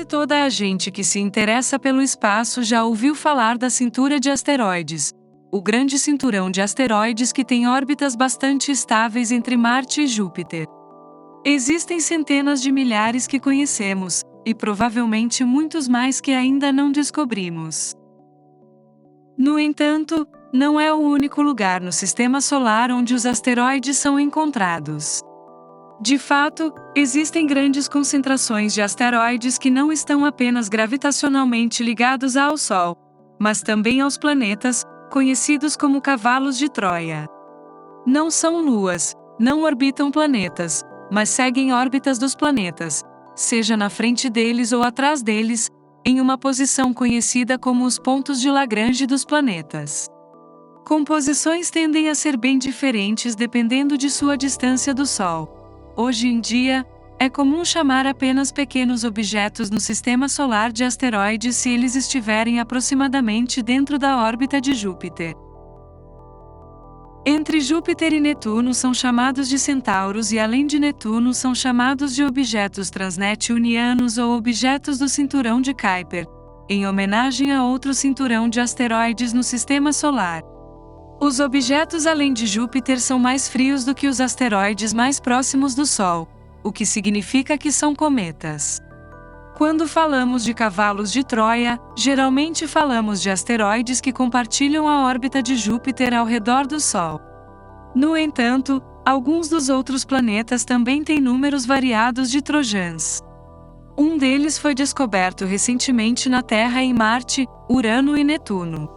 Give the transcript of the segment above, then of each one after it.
toda a gente que se interessa pelo espaço já ouviu falar da cintura de asteroides, o grande cinturão de asteroides que tem órbitas bastante estáveis entre Marte e Júpiter. Existem centenas de milhares que conhecemos, e provavelmente muitos mais que ainda não descobrimos. No entanto, não é o único lugar no Sistema Solar onde os asteroides são encontrados. De fato, existem grandes concentrações de asteroides que não estão apenas gravitacionalmente ligados ao Sol, mas também aos planetas, conhecidos como cavalos de Troia. Não são luas, não orbitam planetas, mas seguem órbitas dos planetas, seja na frente deles ou atrás deles, em uma posição conhecida como os pontos de Lagrange dos planetas. Composições tendem a ser bem diferentes dependendo de sua distância do Sol. Hoje em dia, é comum chamar apenas pequenos objetos no Sistema Solar de asteroides se eles estiverem aproximadamente dentro da órbita de Júpiter. Entre Júpiter e Netuno são chamados de centauros e além de Netuno são chamados de objetos transneptunianos ou objetos do cinturão de Kuiper, em homenagem a outro cinturão de asteroides no Sistema Solar. Os objetos além de Júpiter são mais frios do que os asteroides mais próximos do Sol, o que significa que são cometas. Quando falamos de cavalos de Troia, geralmente falamos de asteroides que compartilham a órbita de Júpiter ao redor do Sol. No entanto, alguns dos outros planetas também têm números variados de trojans. Um deles foi descoberto recentemente na Terra em Marte, Urano e Netuno.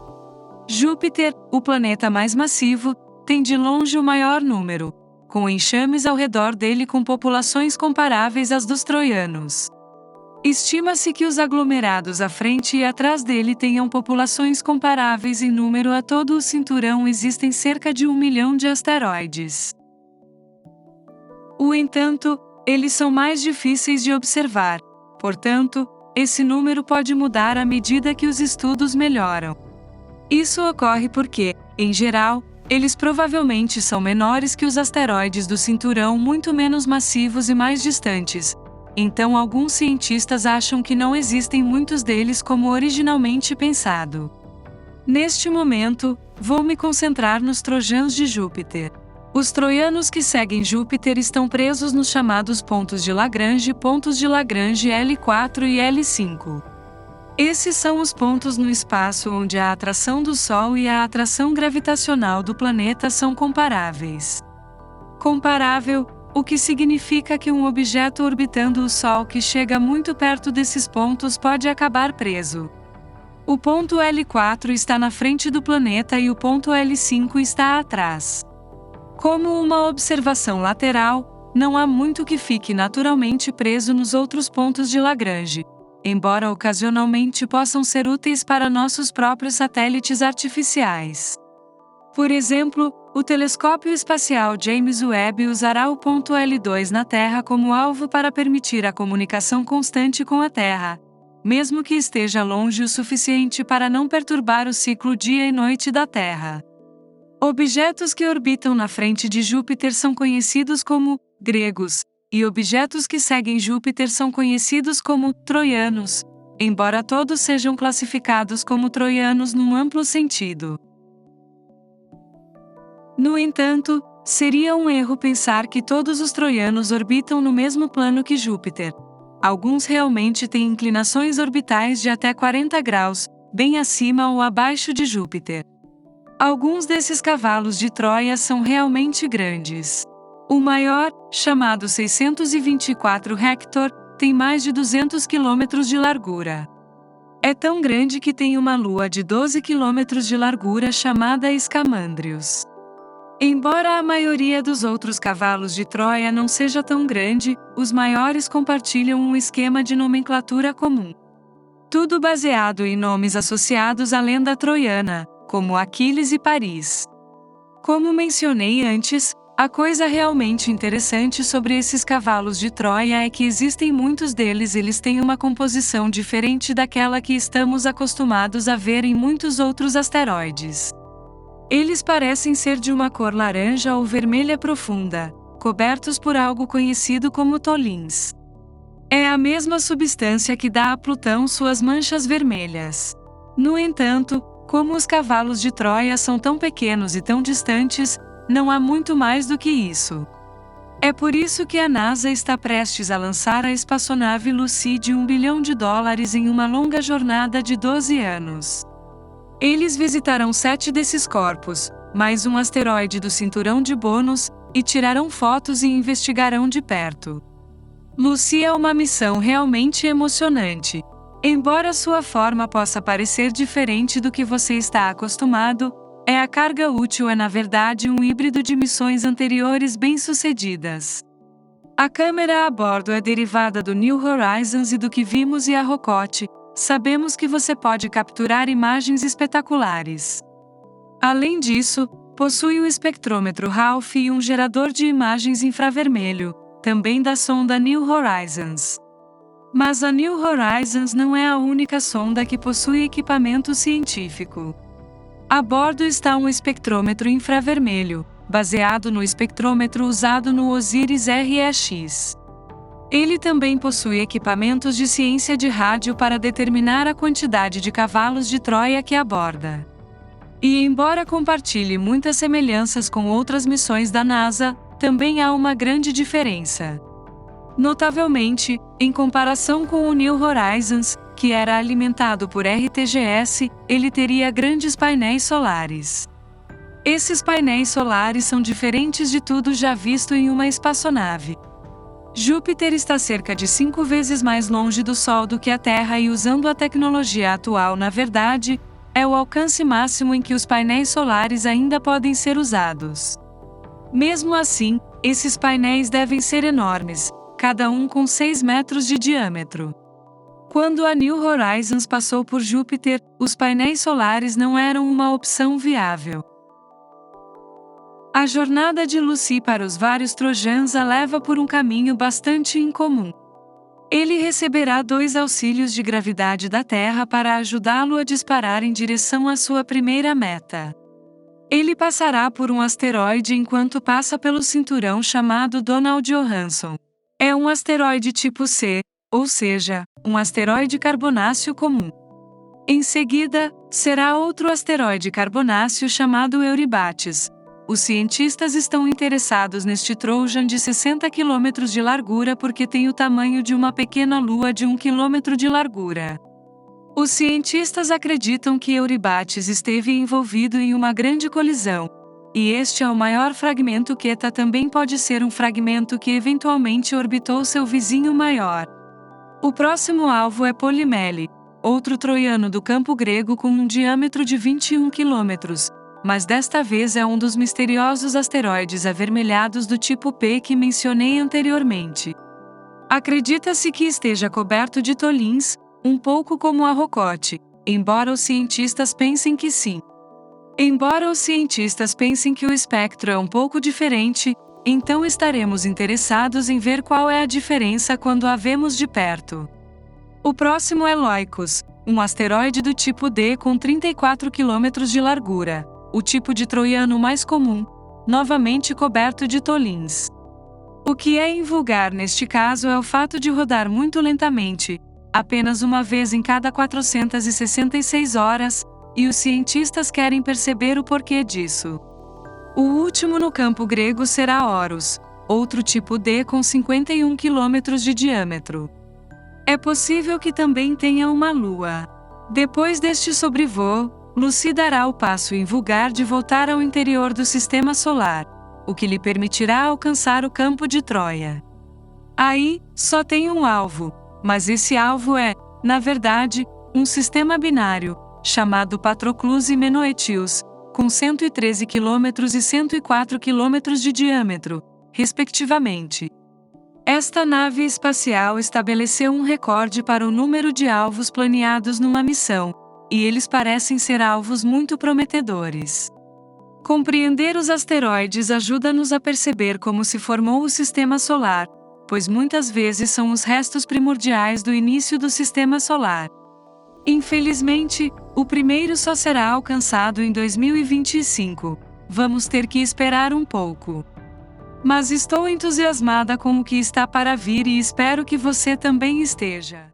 Júpiter, o planeta mais massivo, tem de longe o maior número, com enxames ao redor dele com populações comparáveis às dos troianos. Estima-se que os aglomerados à frente e atrás dele tenham populações comparáveis em número a todo o cinturão. Existem cerca de 1 milhão de asteroides. No entanto, eles são mais difíceis de observar, portanto, esse número pode mudar à medida que os estudos melhoram. Isso ocorre porque, em geral, eles provavelmente são menores que os asteroides do cinturão, muito menos massivos e mais distantes. Então alguns cientistas acham que não existem muitos deles como originalmente pensado. Neste momento, vou me concentrar nos trojans de Júpiter. Os troianos que seguem Júpiter estão presos nos chamados pontos de Lagrange L4 e L5. Esses são os pontos no espaço onde a atração do Sol e a atração gravitacional do planeta são comparáveis. Comparável, o que significa que um objeto orbitando o Sol que chega muito perto desses pontos pode acabar preso. O ponto L4 está na frente do planeta e o ponto L5 está atrás. Como uma observação lateral, não há muito que fique naturalmente preso nos outros pontos de Lagrange, embora ocasionalmente possam ser úteis para nossos próprios satélites artificiais. Por exemplo, o telescópio espacial James Webb usará o ponto L2 na Terra como alvo para permitir a comunicação constante com a Terra, mesmo que esteja longe o suficiente para não perturbar o ciclo dia e noite da Terra. Objetos que orbitam na frente de Júpiter são conhecidos como gregos, e objetos que seguem Júpiter são conhecidos como troianos, embora todos sejam classificados como troianos num amplo sentido. No entanto, seria um erro pensar que todos os troianos orbitam no mesmo plano que Júpiter. Alguns realmente têm inclinações orbitais de até 40 graus, bem acima ou abaixo de Júpiter. Alguns desses cavalos de Troia são realmente grandes. O maior, chamado 624 Hector, tem mais de 200 km de largura. É tão grande que tem uma lua de 12 km de largura chamada Scamandrius. Embora a maioria dos outros cavalos de Troia não seja tão grande, os maiores compartilham um esquema de nomenclatura comum. Tudo baseado em nomes associados à lenda troiana, como Aquiles e Paris. Como mencionei antes, a coisa realmente interessante sobre esses cavalos de Troia é que existem muitos deles, eles têm uma composição diferente daquela que estamos acostumados a ver em muitos outros asteroides. Eles parecem ser de uma cor laranja ou vermelha profunda, cobertos por algo conhecido como tolins. É a mesma substância que dá a Plutão suas manchas vermelhas. No entanto, como os cavalos de Troia são tão pequenos e tão distantes, não há muito mais do que isso. É por isso que a NASA está prestes a lançar a espaçonave Lucy de $1 bilhão em uma longa jornada de 12 anos. Eles visitarão 7 desses corpos, mais um asteroide do cinturão de Bônus, e tirarão fotos e investigarão de perto. Lucy é uma missão realmente emocionante. Embora sua forma possa parecer diferente do que você está acostumado, a carga útil é na verdade um híbrido de missões anteriores bem-sucedidas. A câmera a bordo é derivada do New Horizons e do que vimos e a Rocote. Sabemos que você pode capturar imagens espetaculares. Além disso, possui um espectrômetro Ralph e um gerador de imagens infravermelho, também da sonda New Horizons. Mas a New Horizons não é a única sonda que possui equipamento científico. A bordo está um espectrômetro infravermelho, baseado no espectrômetro usado no OSIRIS-REx. Ele também possui equipamentos de ciência de rádio para determinar a quantidade de cavalos de Troia que aborda. E embora compartilhe muitas semelhanças com outras missões da NASA, também há uma grande diferença. Notavelmente, em comparação com o New Horizons, que era alimentado por RTGS, ele teria grandes painéis solares. Esses painéis solares são diferentes de tudo já visto em uma espaçonave. Júpiter está cerca de 5 vezes mais longe do Sol do que a Terra e usando a tecnologia atual, na verdade, é o alcance máximo em que os painéis solares ainda podem ser usados. Mesmo assim, esses painéis devem ser enormes, cada um com 6 metros de diâmetro. Quando a New Horizons passou por Júpiter, os painéis solares não eram uma opção viável. A jornada de Lucy para os vários Trojans a leva por um caminho bastante incomum. Ele receberá 2 auxílios de gravidade da Terra para ajudá-lo a disparar em direção à sua primeira meta. Ele passará por um asteroide enquanto passa pelo cinturão chamado Donald Johanson. É um asteroide tipo C, ou seja, um asteroide carbonáceo comum. Em seguida, será outro asteroide carbonáceo chamado Eurybates. Os cientistas estão interessados neste Trojan de 60 km de largura porque tem o tamanho de uma pequena lua de 1 km de largura. Os cientistas acreditam que Eurybates esteve envolvido em uma grande colisão, e este é o maior fragmento Queta também pode ser um fragmento que eventualmente orbitou seu vizinho maior. O próximo alvo é Polymele, outro troiano do campo grego com um diâmetro de 21 km, mas desta vez é um dos misteriosos asteroides avermelhados do tipo P que mencionei anteriormente. Acredita-se que esteja coberto de tolins, um pouco como a Rocote, embora os cientistas pensem que sim. Embora os cientistas pensem que o espectro é um pouco diferente, então estaremos interessados em ver qual é a diferença quando a vemos de perto. O próximo é Loicos, um asteroide do tipo D com 34 km de largura, o tipo de troiano mais comum, novamente coberto de tolins. O que é invulgar neste caso é o fato de rodar muito lentamente, apenas uma vez em cada 466 horas, e os cientistas querem perceber o porquê disso. O último no campo grego será Horus, outro tipo D com 51 km de diâmetro. É possível que também tenha uma lua. Depois deste sobrevoo, Lucy dará o passo invulgar de voltar ao interior do sistema solar, o que lhe permitirá alcançar o campo de Troia. Aí, só tem um alvo, mas esse alvo é, na verdade, um sistema binário, chamado Patroclus e Menoetius, com 113 km e 104 km de diâmetro, respectivamente. Esta nave espacial estabeleceu um recorde para o número de alvos planeados numa missão, e eles parecem ser alvos muito prometedores. Compreender os asteroides ajuda-nos a perceber como se formou o sistema solar, pois muitas vezes são os restos primordiais do início do sistema solar. Infelizmente, o primeiro só será alcançado em 2025. Vamos ter que esperar um pouco. Mas estou entusiasmada com o que está para vir e espero que você também esteja.